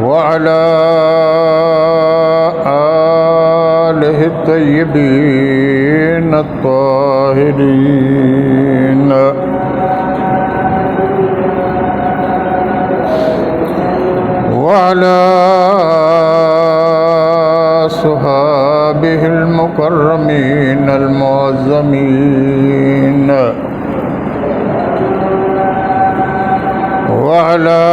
وعلى آله الطيبين الطاهرين وعلى صحابه المكرمين المعظمين وعلى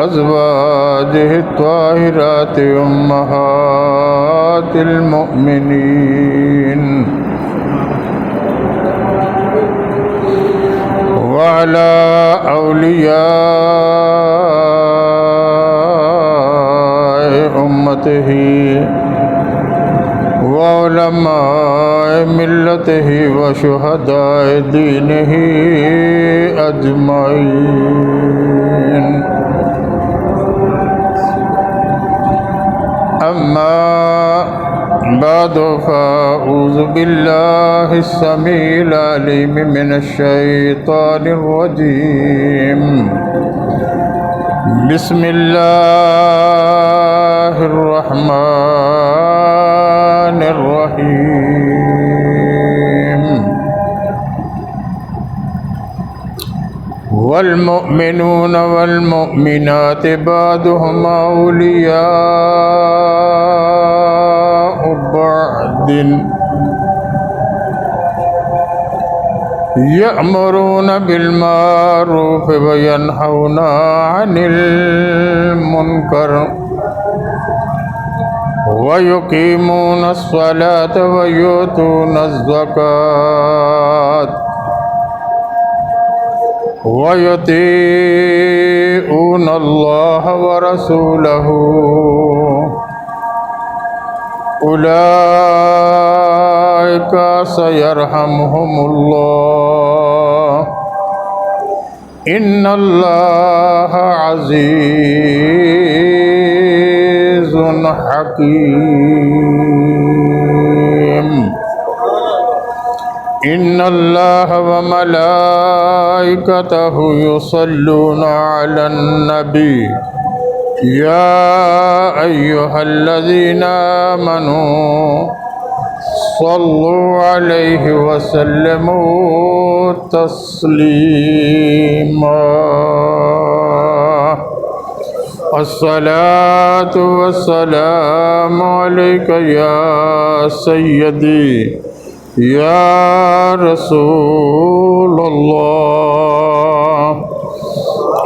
أزواجه الطاهرات أمهات المؤمنين وعلى أولياء أمته وعلماء ملته وشهداء دينه أجمعين. أما بعد فأعوذ بالله السميع العليم من الشيطان الرجيم. بسم الله الرحمن الرحيم. والمؤمنون والمؤمنات بعضهم أولياء بعض يأمرون بالمعروف وينهون عن المنكر ويقيمون الصلاة ويؤتون الزكاة ويطيعون الله ورسوله أولئك سيرحمهم الله إن الله عزيز حكيم. إن الله وملائكته يصلون على النبي يا أيها الذين آمنوا صلوا عليه وسلموا تسليما. الصلاة والسلام عليك يا سيدي يا رسول الله.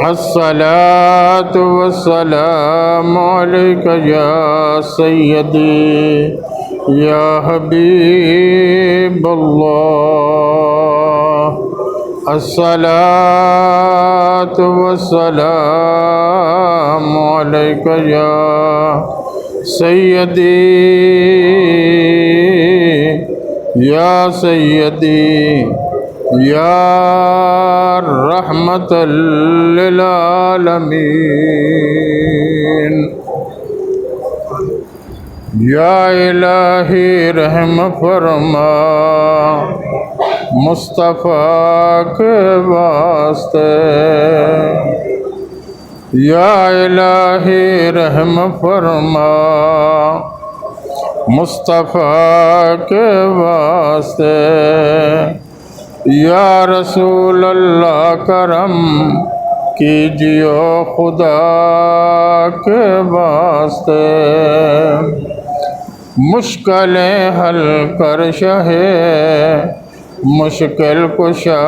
الصلاة والسلام عليك يا سيدي يا حبيب الله. الصلاة والسلام عليك يا سيدي يا سيدي يا رحمة للعالمين. یا الہی رحم فرما مصطفیٰ کے واسطے. یا الہی رحم فرما مصطفیٰ کے واسطے. یا رسول اللہ کرم کیجیو خدا کے واسطے. مشکلیں حل کر شاہ مشکل کشا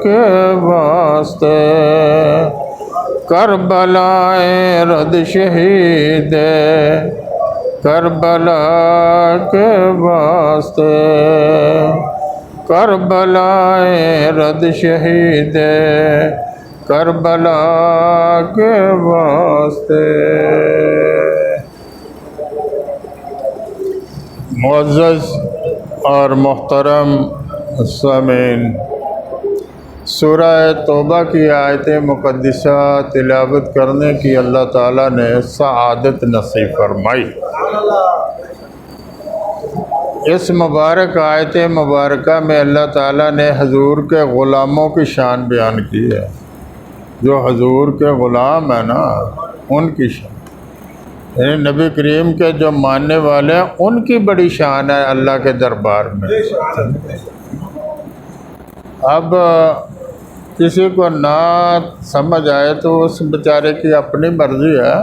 کے واسطے. کربلائے رد شہید کربلا کے واسطے. کربلائے رد شہید کربلا کے واسطے. معزز اور محترم سامعین، سورہ توبہ کی آیت مقدسہ تلاوت کرنے کی اللہ تعالیٰ نے سعادت نصیب فرمائی. اس مبارک آیت مبارکہ میں اللہ تعالیٰ نے حضور کے غلاموں کی شان بیان کی ہے. جو حضور کے غلام ہیں نا ان کی شان، یعنی نبی کریم کے جو ماننے والے ہیں ان کی بڑی شان ہے اللہ کے دربار میں. اب کسی کو نہ سمجھ آئے تو اس بیچارے کی اپنی مرضی ہے،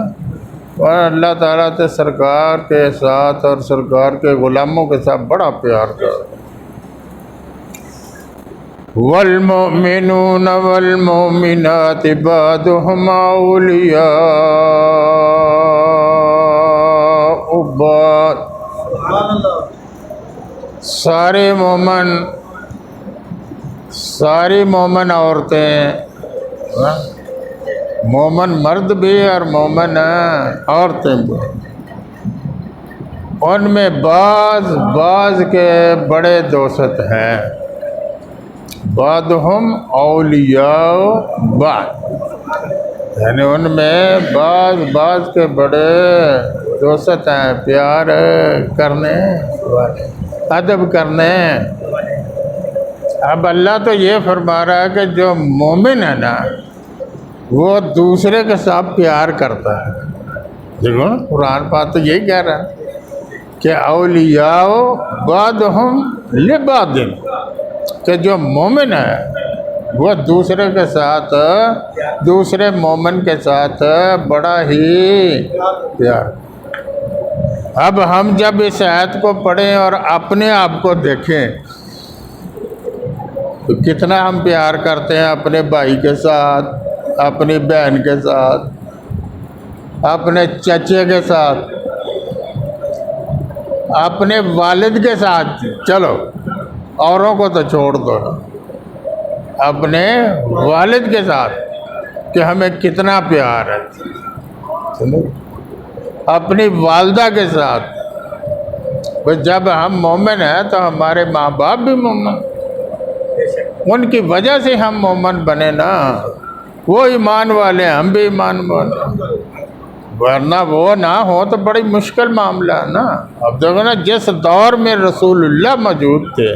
اور اللہ تعالیٰ تو سرکار کے ساتھ اور سرکار کے غلاموں کے ساتھ بڑا پیار کرتا ہے. والمؤمنون والمؤمنات بعضهم اولیاء بعض. ساری مومن عورتیں، مومن مرد بھی اور مومن عورتیں بھی، ان میں بعض کے بڑے دوست ہیں. بعضهم اولیاء بعض، یعنی ان میں بعض کے بڑے دوست ہیں، پیار کرنے والے، ادب کرنے. اب اللہ تو یہ فرما رہا ہے کہ جو مومن ہے نا وہ دوسرے کے ساتھ پیار کرتا ہے. دیکھو قرآن پاک تو یہی کہہ رہا ہے کہ اولیاء بعضهم لبعض، کہ جو مومن ہے وہ دوسرے کے ساتھ، دوسرے مومن کے ساتھ بڑا ہی پیار. اب ہم جب اس آیت کو پڑھیں اور اپنے آپ کو دیکھیں تو کتنا ہم پیار کرتے ہیں اپنے بھائی کے ساتھ، اپنی بہن کے ساتھ، اپنے چچے کے ساتھ، اپنے والد کے ساتھ. چلو اوروں کو تو چھوڑ دو، اپنے والد کے ساتھ کہ ہمیں کتنا پیار ہے. اپنی والدہ کے ساتھ، جب ہم مومن ہیں تو ہمارے ماں باپ بھی مومن، ان کی وجہ سے ہم مومن بنے نا. وہ ایمان والے ہیں، ہم بھی ایمان والے، ورنہ وہ نہ ہو تو بڑی مشکل معاملہ ہے نا. اب دیکھو نا، جس دور میں رسول اللہ موجود تھے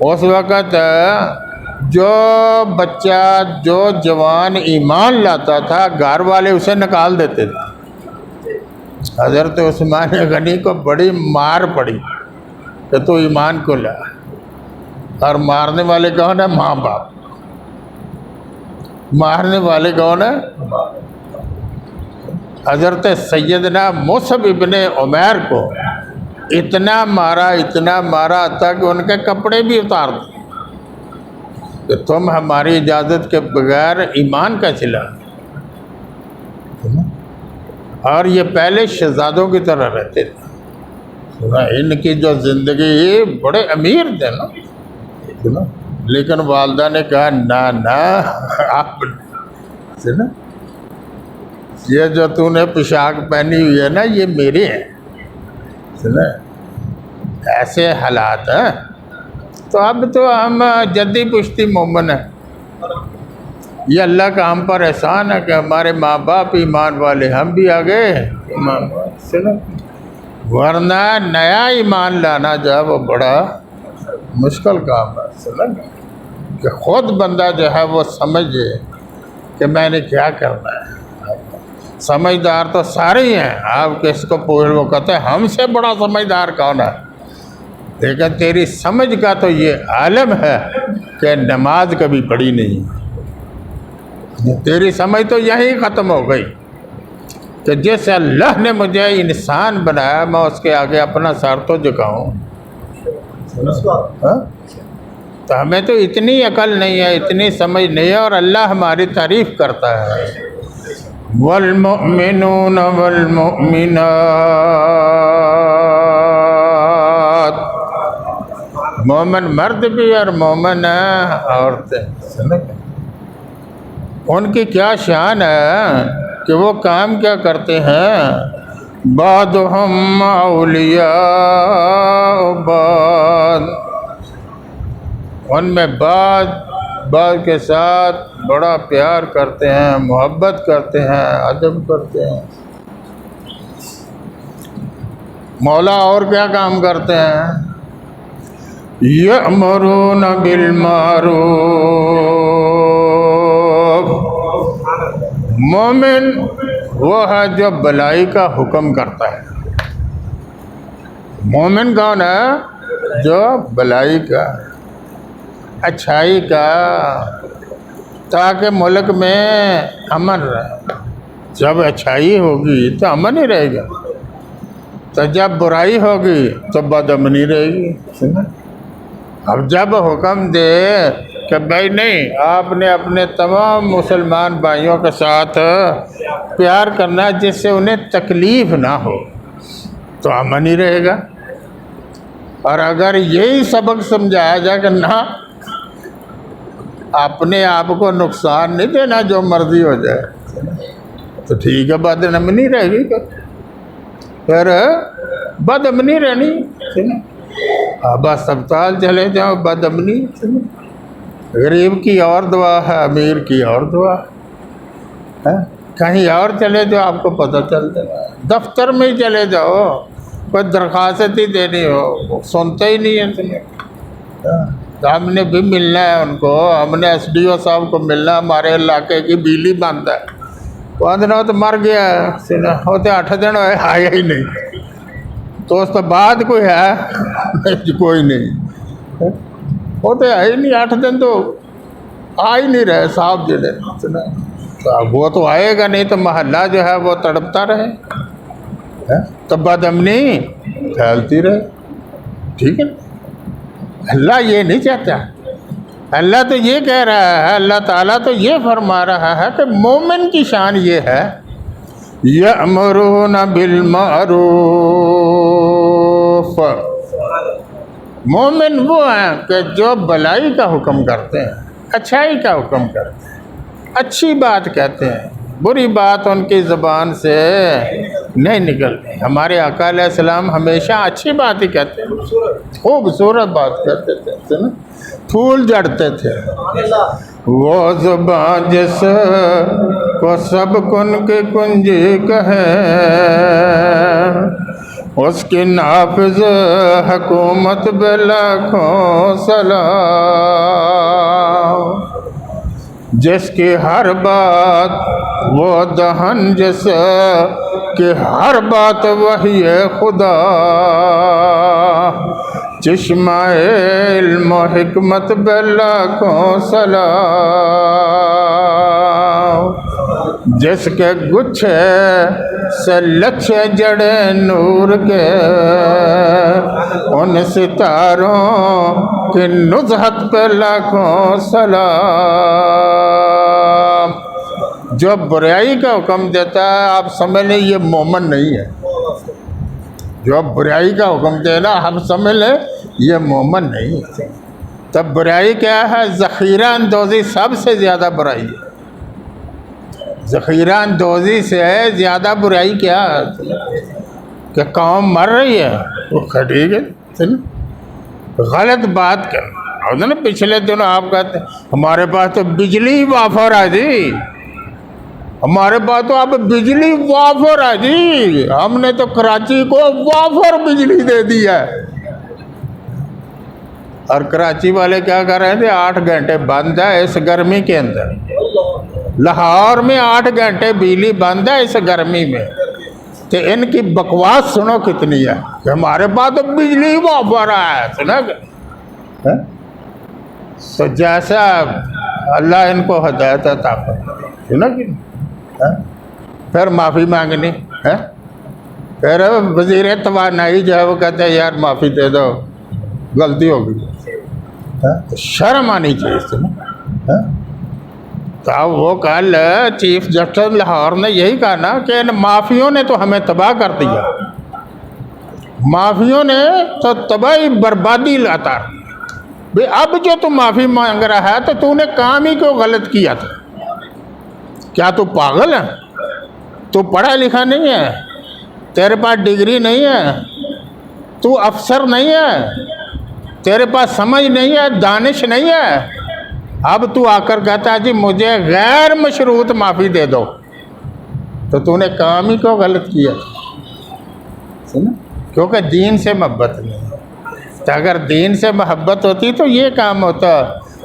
اس وقت جو بچہ، جو جوان ایمان لاتا تھا گھر والے اسے نکال دیتے تھے. حضرت عثمان غنی کو بڑی مار پڑی کہ تو ایمان کو لا، اور مارنے والے کون ہیں؟ ماں باپ. مارنے والے کون ہیں؟ حضرت سیدنا مصعب ابن عمیر کو اتنا مارا تھا کہ ان کے کپڑے بھی اتار دیے کہ تم ہماری اجازت کے بغیر ایمان کا چلا. اور یہ پہلے شہزادوں کی طرح رہتے تھے. ان کی جو زندگی، بڑے امیر تھے نا، لیکن والدہ نے کہا نہ آپ نا، یہ جو تو نے پوشاک پہنی ہوئی ہے نا یہ میری ہے. ایسے حالات ہیں. تو اب تو ہم جدی پشتی مومن ہیں. یہ اللہ کا ہم پر احسان ہے کہ ہمارے ماں باپ ایمان والے، ہم بھی آ گئے ایمان والے. ورنہ نیا ایمان لانا جو ہے وہ بڑا مشکل کام ہے. کہ خود بندہ جو ہے وہ سمجھے کہ میں نے کیا کرنا ہے. سمجھدار تو سارے ہی ہیں، آپ کس کو پوچھ، وہ کہتے ہیں ہم سے بڑا سمجھدار کون ہے. لیکن تیری سمجھ کا تو یہ عالم ہے کہ نماز کبھی پڑھی نہیں. تیری سمجھ تو یہی ختم ہو گئی کہ جس اللہ نے مجھے انسان بنایا میں اس کے آگے اپنا سر تو جھکاؤں. تو ہمیں تو اتنی عقل نہیں ہے، اتنی سمجھ نہیں ہے، اور اللہ ہماری تعریف کرتا ہے. والمؤمنون والمؤمنات، مومن مرد بھی اور مومن عورتیں. ان کی کیا شان ہے کہ وہ کام کیا کرتے ہیں. بعضهم اولیاء بعض، ان میں بعض کے ساتھ بڑا پیار کرتے ہیں، محبت کرتے ہیں، ادب کرتے ہیں. مولا اور کیا کام کرتے ہیں؟ یأمرون بالمعروف، مومن وہ ہے جو بلائی کا حکم کرتا ہے۔ مومن کون ہے؟ جو بلائی کا، اچھائی کا، تاکہ ملک میں امن رہے۔ جب اچھائی ہوگی تو امن ہی رہے گا، تو جب برائی ہوگی تو بدامنی رہے گی۔ اب جب حکم دے کہ بھائی نہیں، آپ نے اپنے تمام مسلمان بھائیوں کے ساتھ پیار کرنا جس سے انہیں تکلیف نہ ہو، تو امن ہی رہے گا۔ اور اگر یہی سبق سمجھایا جائے کہ نہ، اپنے آپ کو نقصان نہیں دینا، جو مرضی ہو جائے، تو ٹھیک ہے، بدامنی رہے گی، پھر بدامنی رہنی۔ اب اسپتال چلے جاؤ، بدامنی۔ غریب کی اور دعا ہے، امیر کی اور دعا ہے۔ کہیں اور چلے جاؤ، آپ کو پتہ چل جائے گا۔ دفتر میں ہی چلے جاؤ، کوئی درخواست ہی دینی ہو، سنتے ہی نہیں ہیں تمہیں۔ ہم نے بھی ملنا ہے ان کو، ہم نے ایس ڈی او صاحب کو ملنا، ہمارے علاقے کی بجلی بند ہے۔ وہ تو مر گیا ہے، ہوتے 8 دن ہوئے، آیا ہی نہیں۔ تو اس کے بعد کوئی ہے؟ کوئی نہیں، ہوتے ہے ہی نہیں، 8 دن تو آ ہی نہیں رہے صاحب جڑے۔ وہ تو آئے گا نہیں تو محلہ جو ہے وہ تڑپتا رہے، تو بدامنی پھیلتی رہے۔ ٹھیک ہے، اللہ یہ نہیں چاہتا۔ اللہ تو یہ کہہ رہا ہے، اللہ تعالیٰ تو یہ فرما رہا ہے کہ مومن کی شان یہ ہے، یأمرون بالمعروف۔ مومن وہ ہیں کہ جو بلائی کا حکم کرتے ہیں، اچھائی کا حکم کرتے ہیں، اچھی بات کہتے ہیں، بری بات ان کی زبان سے نہیں نکلتی۔ ہمارے آقا علیہ السلام ہمیشہ اچھی بات ہی کہتے ہیں، خوبصورت بات کہتے تھے، پھول جڑتے تھے۔ وہ زبان جس کو سب کن کی کنجی کہے، اس کی نافذ حکومت بے لاکھوں سلام۔ جس کی ہر بات وہ دہن، جس کی ہر بات وحی خدا، چشمہ علم و حکمت بے لاکھوں سلام۔ جس کے گچھے سے لچھے جڑے نور کے، ان ستاروں کی نزہت پہ لاکھوں سلام۔ جو برائی کا حکم دیتا ہے، آپ سمجھ لیں یہ مومن نہیں ہے۔ جو برائی کا حکم دے نا، ہم سمجھ لیں یہ مومن نہیں ہے۔ تب برائی کیا ہے؟ ذخیرہ اندوزی سب سے زیادہ برائی ہے۔ ذخیرہ اندوزی سے زیادہ برائی کیا ہے؟ کہ قوم مر رہی ہے، وہ ٹھیک ہے، غلط بات کرنا۔ پچھلے دنوں آپ کہتے ہیں ہمارے پاس تو بجلی وافر ہے جی، ہمارے پاس تو اب بجلی وافر ہے جی، ہم نے تو کراچی کو وافر بجلی دے دی ہے۔ اور کراچی والے کیا کر رہے تھے؟ 8 گھنٹے بند ہے اس گرمی کے اندر۔ لاہور میں 8 گھنٹے بجلی بند ہے اس گرمی میں، تو ان کی بکواس سنو کتنی ہے کہ ہمارے پاس تو بجلی وافر ہے۔ سنا تو جیسا اللہ ان کو ہدایت عطا فرمائے، سنا کہ پھر معافی مانگنی ہے۔ پھر وزیر توانائی جو ہے وہ کہتے ہیں یار معافی دے دو، غلطی ہو گئی۔ شرم آنی چاہیے سنا۔ تو اب وہ کل چیف جسٹس لاہور نے یہی کہا نا کہ ان مافیوں نے تو ہمیں تباہ کر دیا، مافیوں نے تو تباہی بربادی عطا کی۔ بھئی اب جو تو معافی مانگ رہا ہے تو تو نے کام ہی کیوں غلط کیا تھا؟ کیا تو پاگل ہے؟ تو پڑھا لکھا نہیں ہے؟ تیرے پاس ڈگری نہیں ہے؟ تو افسر نہیں ہے؟ تیرے پاس سمجھ نہیں ہے، دانش نہیں ہے؟ اب تو آ کر کہتا ہے جی مجھے غیر مشروط معافی دے دو، تو نے کام ہی کیوں غلط کیا؟ کیونکہ دین سے محبت نہیں ہے۔ تو اگر دین سے محبت ہوتی تو یہ کام ہوتا.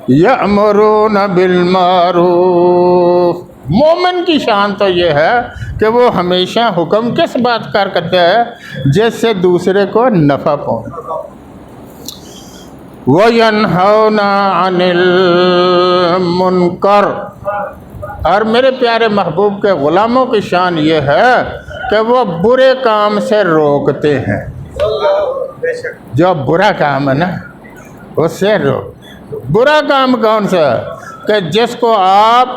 یأمرون بالمعروف. مومن کی شان تو یہ ہے کہ وہ ہمیشہ حکم کس بات کا کرتا ہے؟ جس سے دوسرے کو نفع پہنچے. وَيَنْهَوْنَ عَنِ الْمُنْكَرِ. اور میرے پیارے محبوب کے غلاموں کی شان یہ ہے کہ وہ برے کام سے روکتے ہیں. جو برا کام ہے نا اس سے روک. برا کام کون سا ہے؟ کہ جس کو آپ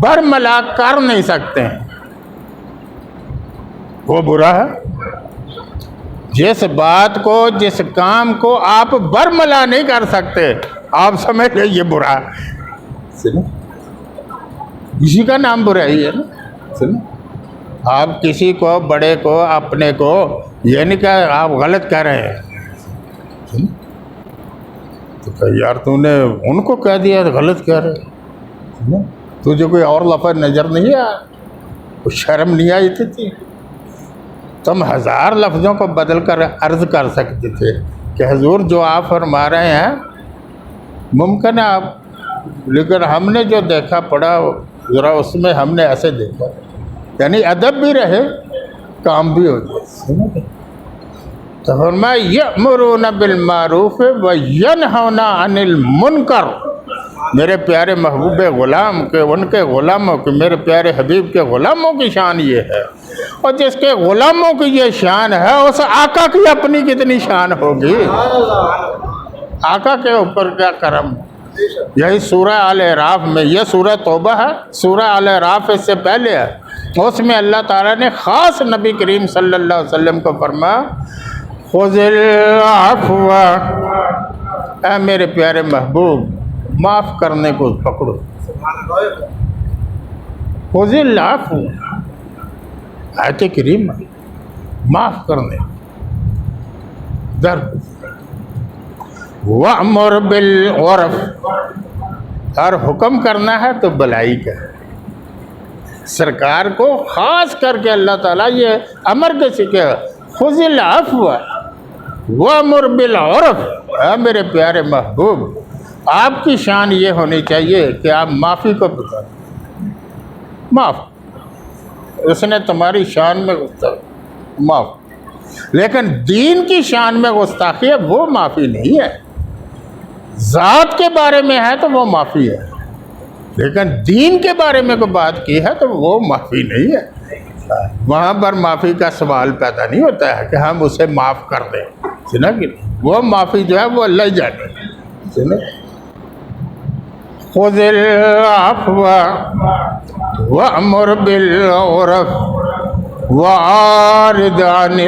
برملا کر نہیں سکتے ہیں وہ برا ہے. جس بات کو جس کام کو آپ برملا نہیں کر سکتے آپ سمجھ لیں یہ برا ہے. اسی کا نام برائی ہے نا. آپ کسی کو بڑے کو اپنے کو یہ نہیں کہ آپ غلط کہہ رہے ہیں تو کہ یار تو نے ان کو کہہ دیا غلط کہہ رہے. تجھے کوئی اور لفظ نظر نہیں آیا؟ کچھ شرم نہیں آئی تھی؟ تم 1000 لفظوں کو بدل کر عرض کر سکتے تھے کہ حضور جو آپ فرما رہے ہیں ممکن ہے آپ، لیکن ہم نے جو دیکھا پڑھا ذرا اس میں ہم نے ایسے دیکھا. یعنی ادب بھی رہے کام بھی ہو جائے. تو فرمایا یأمرون بالمعروف وینہون عن المنکر. میرے پیارے محبوب غلام کے ان کے غلاموں کے میرے پیارے حبیب کے غلاموں کی شان یہ ہے. اور جس کے غلاموں کی یہ شان ہے اس آقا کی اپنی کتنی شان ہوگی. آقا کے اوپر کیا کرم. یہی سورہ آل اعراف میں، یہ سورہ توبہ ہے، سورہ آل اعراف اس سے پہلے ہے. اس میں اللہ تعالیٰ نے خاص نبی کریم صلی اللہ علیہ وسلم کو فرمایا خذ العفو. اے میرے پیارے محبوب معاف کرنے کو پکڑو. خذ العفو آیت کریم معاف کرنے درد. وَأْمُرْ بِالْعُرْفِ. اور حکم کرنا ہے تو بلائی کا. سرکار کو خاص کر کے اللہ تعالیٰ یہ امر کیسے کیا خذ العفو وَأْمُرْ بِالْعُرْفِ. اے میرے پیارے محبوب آپ کی شان یہ ہونی چاہیے کہ آپ معافی کو بتا دیں. معاف اس نے تمہاری شان میں معاف. لیکن دین کی شان میں گستاخی ہے وہ معافی نہیں ہے. ذات کے بارے میں ہے تو وہ معافی ہے، لیکن دین کے بارے میں کوئی بات کی ہے تو وہ معافی نہیں ہے. وہاں پر معافی کا سوال پیدا نہیں ہوتا ہے کہ ہم اسے معاف کر دیں. سنا کہ وہ معافی جو ہے وہ اللہ ہی جانے. سنا خذ العفو وأمر بالعرف وأعرض عن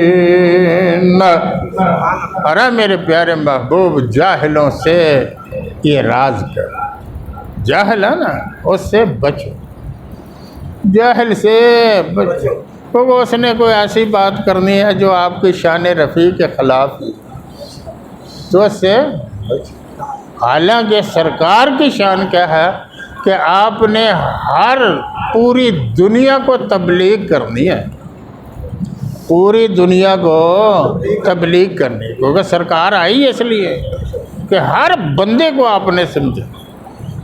الجاہلین. ارے میرے پیارے محبوب جاہلوں سے اعراض کر. جاہل ہے نا اس سے بچو. جاہل سے بچو کیونکہ اس نے کوئی ایسی بات کرنی ہے جو آپ کی شان رفیع کے خلاف ہے تو اس سے بچو. حالانکہ سرکار کی شان کیا ہے کہ آپ نے ہر پوری دنیا کو تبلیغ کرنی ہے. پوری دنیا کو تبلیغ کرنی کیونکہ سرکار آئی اس لیے کہ ہر بندے کو آپ نے سمجھا.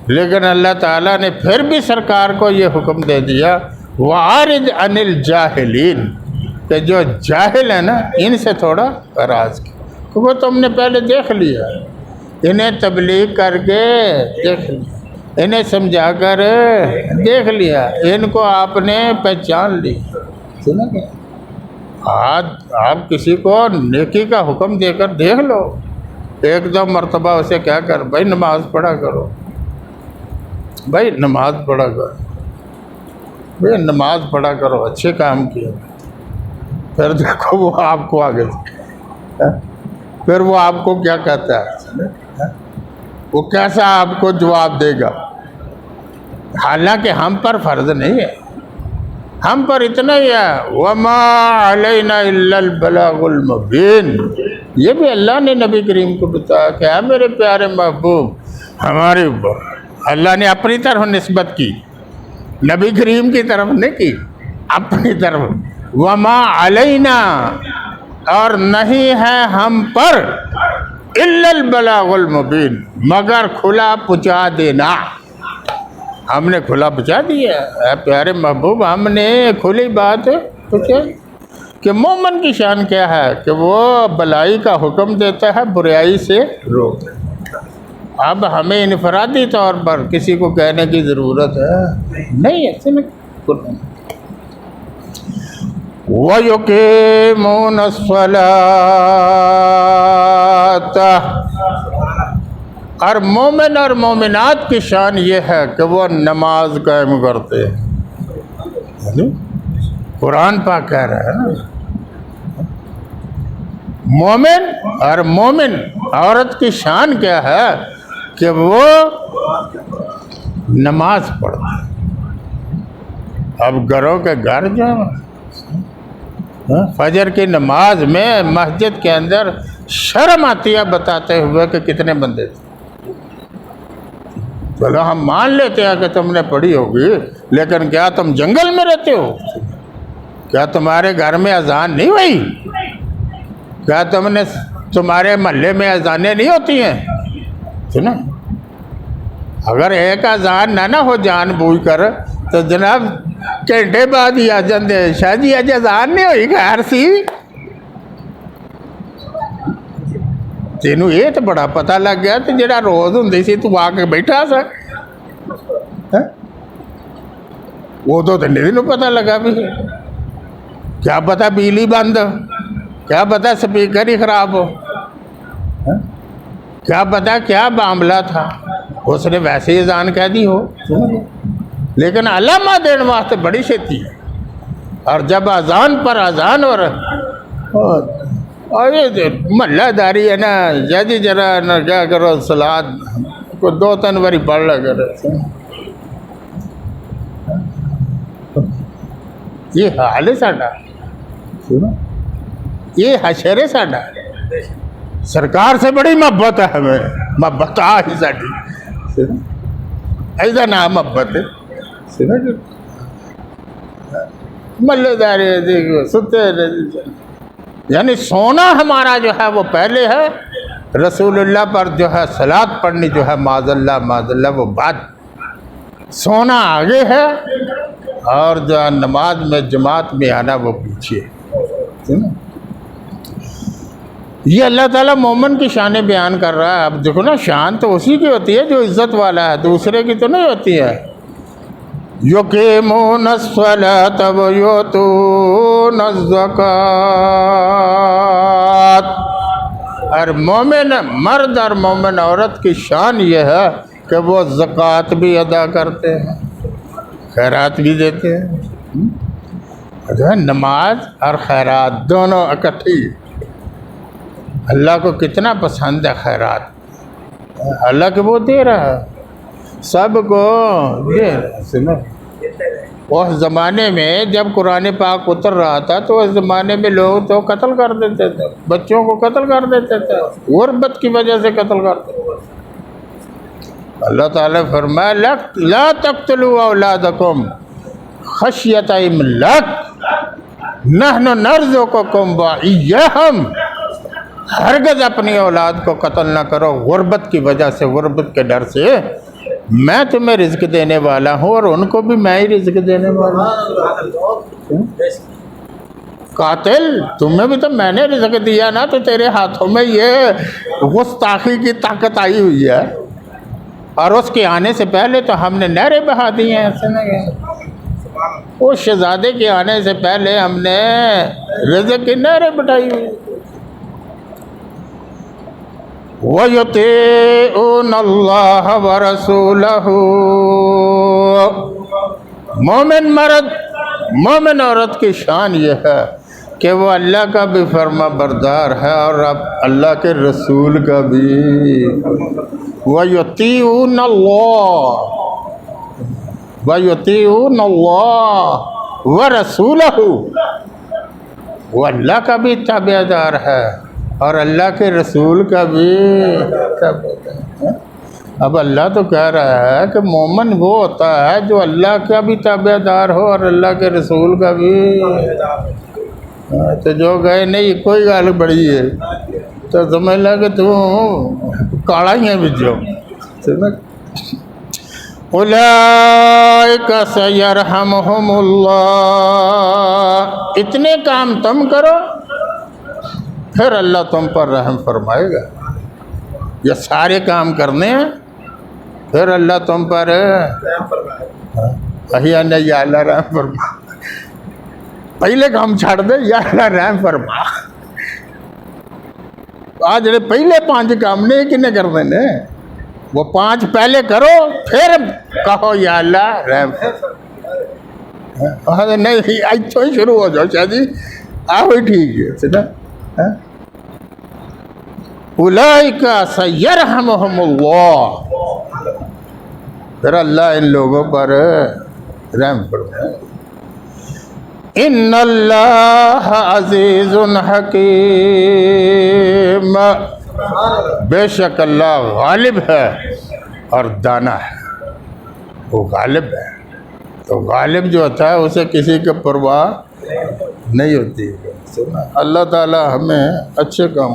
لیکن اللہ تعالیٰ نے پھر بھی سرکار کو یہ حکم دے دیا وَعَارِضْ عَنِ الْجَاهِلِينَ کہ جو جاہل ہیں نا ان سے تھوڑا اراض کی. کیونکہ تم نے پہلے دیکھ لیا، انہیں تبلیغ کر کے دیکھ لیا، انہیں سمجھا کر دیکھ لیا، ان کو آپ نے پہچان لی. سنا کیا آپ کسی کو نیکی کا حکم دے کر دیکھ لو، 1-2 مرتبہ اسے کیا کر بھائی نماز پڑھا کرو، بھائی نماز پڑھا کرو، بھائی نماز پڑھا کرو، اچھے کام کیے. پھر دیکھو وہ آپ کو آگے پھر وہ آپ کو کیا کہتا ہے، وہ کیسا آپ کو جواب دے گا. حالانکہ ہم پر فرض نہیں ہے، ہم پر اتنا ہی ہے وَمَا عَلَيْنَا إِلَّا الْبَلَاغُ الْمُبِينُ. یہ بھی اللہ نے نبی کریم کو بتایا کہ اے میرے پیارے محبوب ہمارے اوپر اللہ نے اپنی طرف نسبت کی، نبی کریم کی طرف نہیں کی، اپنی طرف وما علینا، اور نہیں ہے ہم پر الا البلاغ المبین، مگر کھلا پہنچا دینا۔ ہم نے کھلا پہنچا دیا، اے پیارے محبوب، ہم نے کھلی بات پہنچا کہ مومن کی شان کیا ہے کہ وہ بلائی کا حکم دیتا ہے، برائی سے روکتا ہے۔ اب ہمیں انفرادی طور پر کسی کو کہنے کی ضرورت ہے نہیں، ایسے میں وَيُقِيمُونَ الصَّلَاةَ، اور مومن اور مومنات کی شان یہ ہے کہ وہ نماز قائم کرتے ہیں۔ قرآن پاک کہہ رہا ہے نا، مومن اور مومن عورت کی شان کیا ہے کہ وہ نماز پڑھتے ہیں۔ اب گھروں کے گھر جو فجر کی نماز میں مسجد کے اندر شرم آتی ہے بتاتے ہوئے کہ کتنے بندے تھے۔ چلو ہم مان لیتے ہیں کہ تم نے پڑھی ہوگی، لیکن کیا تم جنگل میں رہتے ہو؟ کیا تمہارے گھر میں اذان نہیں ہوئی؟ کیا تمہارے محلے میں اذانیں نہیں ہوتی ہیں؟ سنا، اگر ایک اذان نہ ہو جان بوجھ کر تو جناب گھنٹے بعد ہی آ جاندے، شاہ جی اج اذان نہیں ہوئی گھر سی۔ تینوں یہ تو بڑا پتہ لگ گیا تو جڑا روز ہوندی سی تو آ کے بیٹھا سا، وہ تو نہیں پتہ لگا بھی، کیا پتہ بجلی بند، کیا پتہ سپیکر ہی خراب ہو، کیا پتہ کیا معاملہ تھا، اس نے ویسے ہی اذان کہہ دی ہو۔ لیکن علامہ دین واسطے بڑی چھتی ہے، اور جب اذان پر اذان اور یہ محلہ داری ہے نا، جی ذرا نہ کیا کرو سلاد کو 2-3 باری پڑھ لیا کرو۔ یہ حال ہے ساڈا، یہ حشر ہے ساڈا۔ سرکار سے بڑی محبت ہے ہمیں، محبت آ ہی ساڈی، ایسا نام محبت ہے۔ محلے داری ستے، یعنی سونا ہمارا جو ہے وہ پہلے ہے، رسول اللہ پر جو ہے صلاۃ پڑھنی جو ہے معاذ اللہ وہ بات، سونا آگے ہے، اور جو ہے نماز میں جماعت میں آنا وہ پیچھے۔ یہ اللہ تعالیٰ مومن کی شان بیان کر رہا ہے۔ اب دیکھو نا، شان تو اسی کی ہوتی ہے جو عزت والا ہے، دوسرے کی تو نہیں ہوتی ہے۔ یقیمون الصلاۃ ویؤتون الزکوٰۃ، اور مومن مرد اور مومن عورت کی شان یہ ہے کہ وہ زکوٰۃ بھی ادا کرتے ہیں، خیرات بھی دیتے ہیں۔ جو ہے نماز اور خیرات دونوں اکٹھی، اللہ کو کتنا پسند ہے خیرات، اللہ کہ وہ دے رہا ہے سب کو دے رہا۔ سنو، اس زمانے میں جب قرآن پاک اتر رہا تھا تو اس زمانے میں لوگ تو قتل کر دیتے تھے، بچوں کو قتل کر دیتے تھے، غربت کی وجہ سے قتل کرتے تھے۔ اللہ تعالیٰ فرمایا لا تقتلوا اولادکم خشیۃ املاق نحن نرزقکم وایاہم، ہرگز اپنی اولاد کو قتل نہ کرو غربت کی وجہ سے، غربت کے ڈر سے، میں تمہیں رزق دینے والا ہوں اور ان کو بھی میں ہی رزق دینے والا ہوں۔ قاتل تمہیں بھی تو میں نے رزق دیا نا، تو تیرے ہاتھوں میں یہ گستاخی کی طاقت آئی ہوئی ہے، اور اس کے آنے سے پہلے تو ہم نے نہریں بہا دی ہیں۔ ایسے نہیں، اس شہزادے کے آنے سے پہلے ہم نے رزق کی نہریں بٹھائی ہوئی۔ وَيُطِيعُونَ اللَّهَ وَرَسُولَهُ، مومن مرد مومن عورت کی شان یہ ہے کہ وہ اللہ کا بھی فرما بردار ہے اور اب اللہ کے رسول کا بھی۔ وَيُطِيعُونَ اللَّهَ وَيُطِيعُونَ اللَّهَ وَرَسُولَهُ، وہ اللہ کا بھی تابع دار ہے اور اللہ کے رسول کا بھی تابع دار ہے۔ اب اللہ تو کہہ رہا ہے کہ مومن وہ ہوتا ہے جو اللہ کا بھی تابع دار ہو اور اللہ کے رسول کا بھی۔ تو جو گئے نہیں کوئی گل بڑی ہے تو سمجھ لیں کہ تم کاڑا ہی ہے بچوں. اولئک سیرحمہم اللہ، اتنے کام تم کرو پھر اللہ تم پر رحم فرمائے گا. یہ سارے کام کرنے ہیں پھر اللہ تم پر نہیں یا اللہ رحم فرما. پہلے کام چھڑ دے یا اللہ رحم فرما. آج جڑے پہلے 5 کام نے کنے کر دینے، وہ 5 پہلے کرو پھر کہو یا اللہ رحم فرما. نہیں ایتھوں ہی شروع ہو جاؤ شاہ جی آہو ہی ٹھیک ہے. اولئک سیرحمہم اللہ، پھر اللہ ان لوگوں پر رحم فرمائے. ان اللہ عزیز حکیم، بے شک اللہ غالب ہے اور دانا ہے. وہ غالب ہے تو غالب جو ہوتا ہے اسے کسی کی پرواہ نہیں ہوتی. اللہ تعالی ہمیں اچھے کام